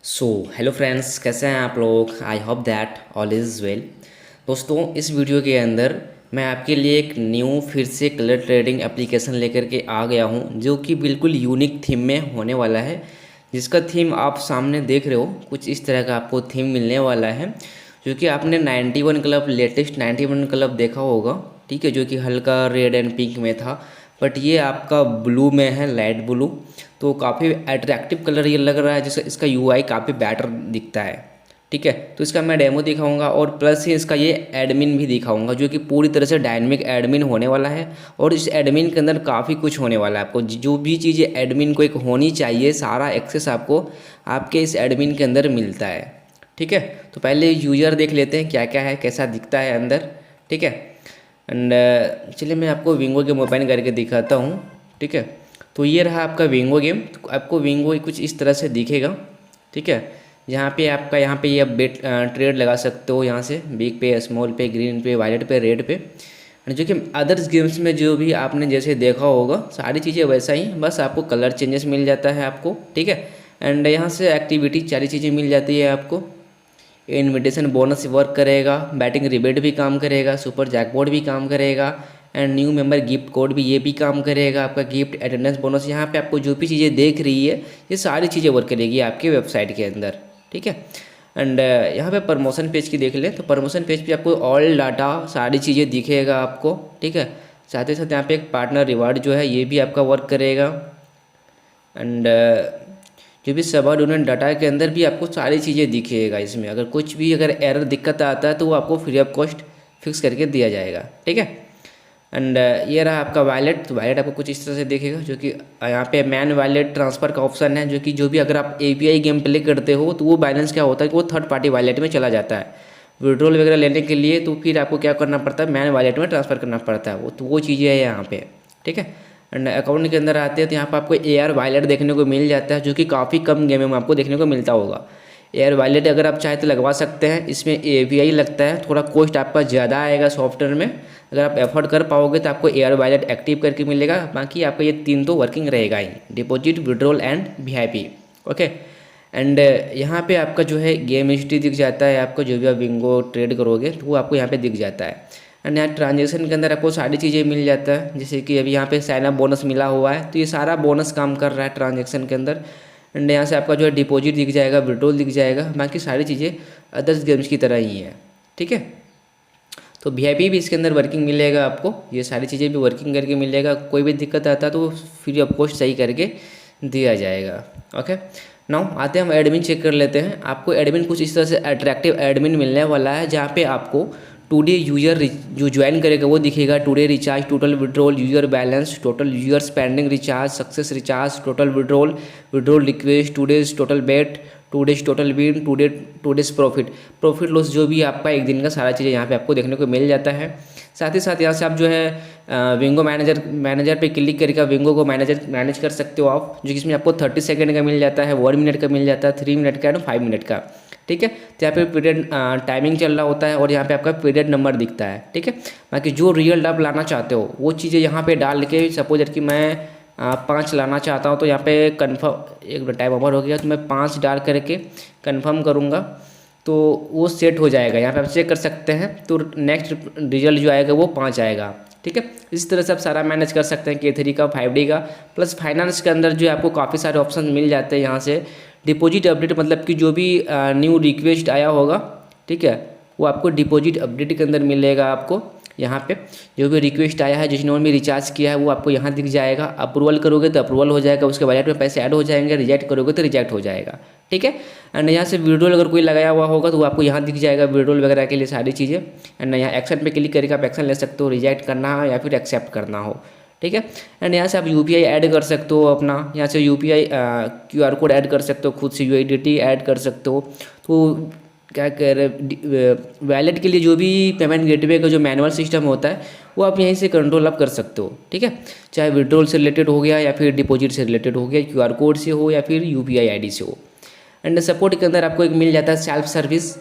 So hello friends, कैसे हैं आप लोग। I hope that all is well. दोस्तों, इस वीडियो के अंदर मैं आपके लिए एक न्यू फिर से कलर ट्रेडिंग एप्लीकेशन लेकर के आ गया हूं, जो कि बिल्कुल यूनिक थीम में होने वाला है। जिसका थीम आप सामने देख रहे हो, कुछ इस तरह का आपको थीम मिलने वाला है। जो कि आपने 91 क्लब, लेटेस्ट 91 क्लब देखा होगा, ठीक है, जो कि हल्का रेड एंड पिंक में था। बट ये आपका ब्लू में है, लाइट ब्लू। तो काफ़ी अट्रैक्टिव कलर ये लग रहा है, जिसका इसका यूआई काफ़ी बेटर दिखता है। ठीक है, तो इसका मैं डेमो दिखाऊंगा और प्लस ही इसका ये एडमिन भी दिखाऊंगा, जो कि पूरी तरह से डायनेमिक एडमिन होने वाला है। और इस एडमिन के अंदर काफ़ी कुछ होने वाला है। आपको जो भी चीज़ें एडमिन को एक होनी चाहिए, सारा एक्सेस आपको आपके इस एडमिन के अंदर मिलता है। ठीक है, तो पहले यूज़र देख लेते हैं क्या क्या है, कैसा दिखता है अंदर। ठीक है, एंड चलिए मैं आपको विंगो गेम ओपन करके दिखाता हूँ। ठीक है, तो ये रहा आपका विंगो गेम। तो आपको विंगो कुछ इस तरह से दिखेगा। ठीक है, यहाँ पे आपका यहाँ पे ये आप बेट ट्रेड लगा सकते हो, यहाँ से बिग पे, स्मॉल पे, ग्रीन पे, वायलेट पे, रेड पे। जो कि अदर्स गेम्स में जो भी आपने जैसे देखा होगा, सारी चीज़ें वैसा ही, बस आपको कलर चेंजेस मिल जाता है आपको। ठीक है, एंड यहाँ से एक्टिविटी सारी चीज़ें मिल जाती है आपको। इनविटेशन बोनस वर्क करेगा, बैटिंग रिबेट भी काम करेगा, सुपर जैकपॉट भी काम करेगा, and new member gift code भी ये भी काम करेगा। आपका गिफ्ट अटेंडेंस बोनस, यहाँ पे आपको जो भी चीज़ें देख रही है, ये सारी चीज़ें वर्क करेगी आपके वेबसाइट के अंदर। ठीक है, एंड यहाँ पे प्रमोशन पेज की देख लें, तो प्रमोशन पेज पे आपको ऑल डाटा सारी चीज़ें दिखेगा आपको। ठीक है, साथ ही साथ यहाँ पे एक पार्टनर रिवार्ड जो है ये भी आपका वर्क करेगा। एंड जो भी सबऑर्डिनेट डाटा के अंदर भी आपको सारी चीज़ें दिखेगा। इसमें अगर कुछ भी अगर एरर दिक्कत आता है तो वो आपको फ्री ऑफ कॉस्ट फिक्स करके दिया जाएगा। ठीक है, एंड ये रहा आपका वॉलेट। तो वॉलेट आपको कुछ इस तरह से दिखेगा, जो कि यहाँ पे मैन वॉलेट ट्रांसफ़र का ऑप्शन है, जो भी अगर आप एपीआई गेम प्ले करते हो तो वो बैलेंस क्या होता है कि वो थर्ड पार्टी वॉलेट में चला जाता है। विड्रॉल वगैरह लेने के लिए तो फिर आपको क्या करना पड़ता है, मैन वॉलेट में ट्रांसफ़र करना पड़ता है। वो चीज़ें है यहाँ पे। ठीक है, एंड अकाउंट के अंदर आते हैं तो यहाँ पर आपको एआर वॉलेट देखने को मिल जाता है, जो कि काफ़ी कम गेम में आपको देखने को मिलता होगा। एआर वॉलेट अगर आप चाहे तो लगवा सकते हैं। इसमें एपीआई लगता है, थोड़ा कॉस्ट आपका ज़्यादा आएगा सॉफ्टवेयर में। अगर आप एफोर्ड कर पाओगे तो आपको एआर वॉलेट एक्टिव करके मिलेगा। बाकी आपका ये तीन तो वर्किंग रहेगा ही, deposit, withdrawal and VIP. Okay, and यहाँ पे आपका जो है गेम हिस्ट्री दिख जाता है आपको। जो भी आप विंगो ट्रेड करोगे तो वो आपको यहाँ पे दिख जाता है। एंड यहाँ ट्रांजेक्शन के अंदर आपको सारी चीज़ें मिल जाता है, जैसे कि अभी यहाँ पे साइन अप बोनस मिला हुआ है, तो ये सारा बोनस काम कर रहा है ट्रांजेक्शन के अंदर। एंड यहाँ से आपका जो है डिपॉजिट दिख जाएगा, विड्रॉल दिख जाएगा। बाकी सारी चीज़ें अदर्स गेम्स की तरह ही है। ठीक है, तो वीआईपी भी इसके अंदर वर्किंग मिलेगा आपको। ये सारी चीज़ें भी वर्किंग करके मिलेगा। कोई भी दिक्कत आता है तो फ्री ऑफ कॉस्ट सही करके दिया जाएगा। ओके, नाउ आते हैं हम एडमिन चेक कर लेते हैं। आपको एडमिन कुछ इस तरह से अट्रैक्टिव एडमिन मिलने वाला है, जहाँ पे आपको टुडे यूजर जो ज्वाइन करेगा वो दिखेगा। Today recharge, total withdrawal, user balance, total user spending recharge, success recharge, total withdrawal, withdrawal request, today's total bet, today's total win, today's profit loss, जो भी आपका एक दिन का सारा चीज़ें यहाँ पे आपको देखने को मिल जाता है। साथ ही साथ यहाँ से आप जो है विंगो मैनेजर पे क्लिक करके विंगो को मैनेज कर सकते हो आप, जो कि इसमें आपको 30 सेकंड का मिल जाता है, 1 मिनट का मिल जाता है, 3 मिनट का एंड 5 मिनट का। ठीक है, तो यहाँ पे पीरियड टाइमिंग चल रहा होता है और यहाँ पे आपका पीरियड नंबर दिखता है। ठीक है, बाकी जो रियल आप लाना चाहते हो वो चीज़ें यहाँ पे डाल के, सपोज कि मैं 5 लाना चाहता हूँ तो यहाँ पे कन्फर्म, एक टाइम ओवर हो गया तो मैं 5 डाल करके कन्फर्म करूँगा तो वो सेट हो जाएगा। यहाँ पे आप चेक कर सकते हैं, तो नेक्स्ट रिजल्ट जो आएगा वो 5 आएगा। ठीक है, इस तरह से आप सारा मैनेज कर सकते हैं K3 का, 5D का। प्लस फाइनेंस के अंदर जो है आपको काफ़ी सारे ऑप्शन मिल जाते हैं। यहाँ से डिपॉजिट अपडेट, मतलब कि जो भी न्यू रिक्वेस्ट आया होगा, ठीक है, वो आपको डिपॉजिट अपडेट के अंदर मिलेगा। आपको यहाँ पे जो भी रिक्वेस्ट आया है, जिसने भी रिचार्ज किया है वो आपको यहाँ दिख जाएगा। अप्रूवल करोगे तो अप्रूवल हो जाएगा, उसके वॉलेट में पैसे ऐड हो जाएंगे। रिजेक्ट करोगे तो रिजेक्ट हो जाएगा। ठीक है, एंड यहाँ से विड्रॉल अगर कोई लगाया हुआ होगा तो वो आपको यहाँ दिख जाएगा, विड्रॉल वगैरह के लिए सारी चीज़ें। एंड यहाँ एक्शन पे क्लिक करके आप एक्शन ले सकते हो, रिजेक्ट करना हो या फिर एक्सेप्ट करना हो। ठीक है, एंड यहाँ से आप यूपीआई ऐड कर सकते हो अपना। यहाँ से यूपीआई क्यूआर कोड ऐड कर सकते हो, खुद से यूआईडीटी ऐड कर सकते हो। तो क्या कह रहे, वैलेट के लिए जो भी पेमेंट गेटवे का जो मैनुअल सिस्टम होता है वो आप यहीं से कंट्रोल अप कर सकते हो। ठीक है, चाहे विड्रॉल से रिलेटेड हो गया या फिर डिपॉजिट से रिलेटेड हो गया, क्यूआर कोड से हो या फिर यूपीआई आईडी से हो। एंड सपोर्ट के अंदर आपको एक मिल जाता है सेल्फ सर्विस,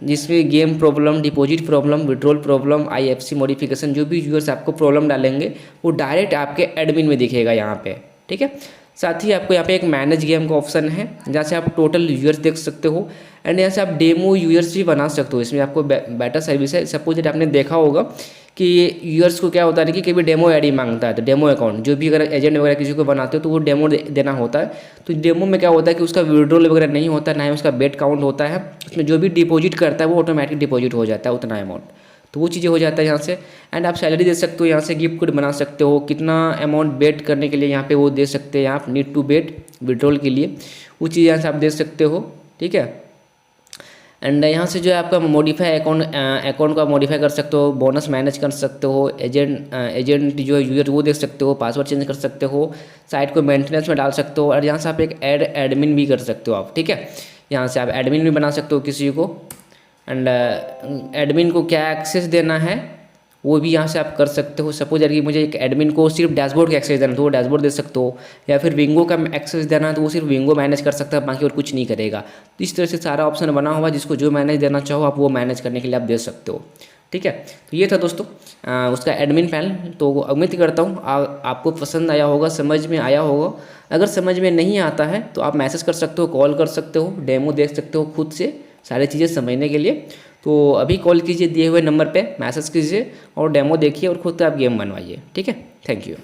जिसमें game problem, deposit problem, withdrawal problem, IFC modification, जो भी यूजर्स आपको प्रॉब्लम डालेंगे वो डायरेक्ट आपके एडमिन में दिखेगा यहाँ पे। ठीक है, साथ ही आपको यहाँ पे एक मैनेज गेम का ऑप्शन है, जहाँ से आप टोटल यूजर्स देख सकते हो एंड यहाँ से आप डेमो यूजर्स भी बना सकते हो। इसमें आपको बेटर सर्विस है। सपोज आपने देखा होगा कि यूजर्स को क्या होता है कि कभी डेमो आईडी मांगता है, तो डेमो अकाउंट जो भी अगर एजेंट वगैरह किसी को बनाते हो तो वो डेमो देना होता है। तो डेमो में क्या होता है कि उसका विड्रॉल वगैरह नहीं होता, ना ही उसका बेट काउंट होता है। उसमें जो भी डिपॉजिट करता है वो ऑटोमेटिक डिपॉजिट हो जाता है उतना अमाउंट। तो वो चीज़ें हो जाता है यहाँ से। एंड आप सैलरी दे सकते हो, यहाँ से गिफ्ट कोड बना सकते हो, कितना अमाउंट बेट करने के लिए यहाँ पे वो दे सकते हैं आप, नीड टू बेट विड्रॉल के लिए वो चीज़ यहाँ से आप दे सकते हो। ठीक है। एंड यहाँ से जो है आपका मॉडिफाई अकाउंट का मॉडिफाई कर सकते हो, बोनस मैनेज कर सकते हो, एजेंट जो है यूजर वो देख सकते हो, पासवर्ड चेंज कर सकते हो, साइट को मेंटेनेंस में डाल सकते हो और यहाँ से आप एक एडमिन भी कर सकते हो आप। ठीक है। यहाँ से आप एडमिन भी बना सकते हो किसी को। एंड एडमिन को क्या एक्सेस देना है वो भी यहाँ से आप कर सकते हो। सपोज अगर मुझे एक एडमिन को सिर्फ डैशबोर्ड का एक्सेस देना तो वो डैशबोर्ड दे सकते हो, या फिर विंगो का एक्सेस देना है तो वो सिर्फ विंगो मैनेज कर सकता है, बाकी और कुछ नहीं करेगा। तो इस तरह से सारा ऑप्शन बना हुआ, जिसको जो मैनेज देना चाहो आप वो मैनेज करने के लिए आप दे सकते हो। ठीक है। तो ये था दोस्तों उसका एडमिन पैनल। तो उम्मीद करता हूँ आपको पसंद आया होगा, समझ में आया होगा। अगर समझ में नहीं आता है तो आप मैसेज कर सकते हो, कॉल कर सकते हो, डेमो देख सकते हो खुद से सारी चीज़ें समझने के लिए। तो अभी कॉल कीजिए, दिए हुए नंबर पे मैसेज कीजिए और डेमो देखिए और खुद आप गेम बनवाइए। ठीक है। Thank you.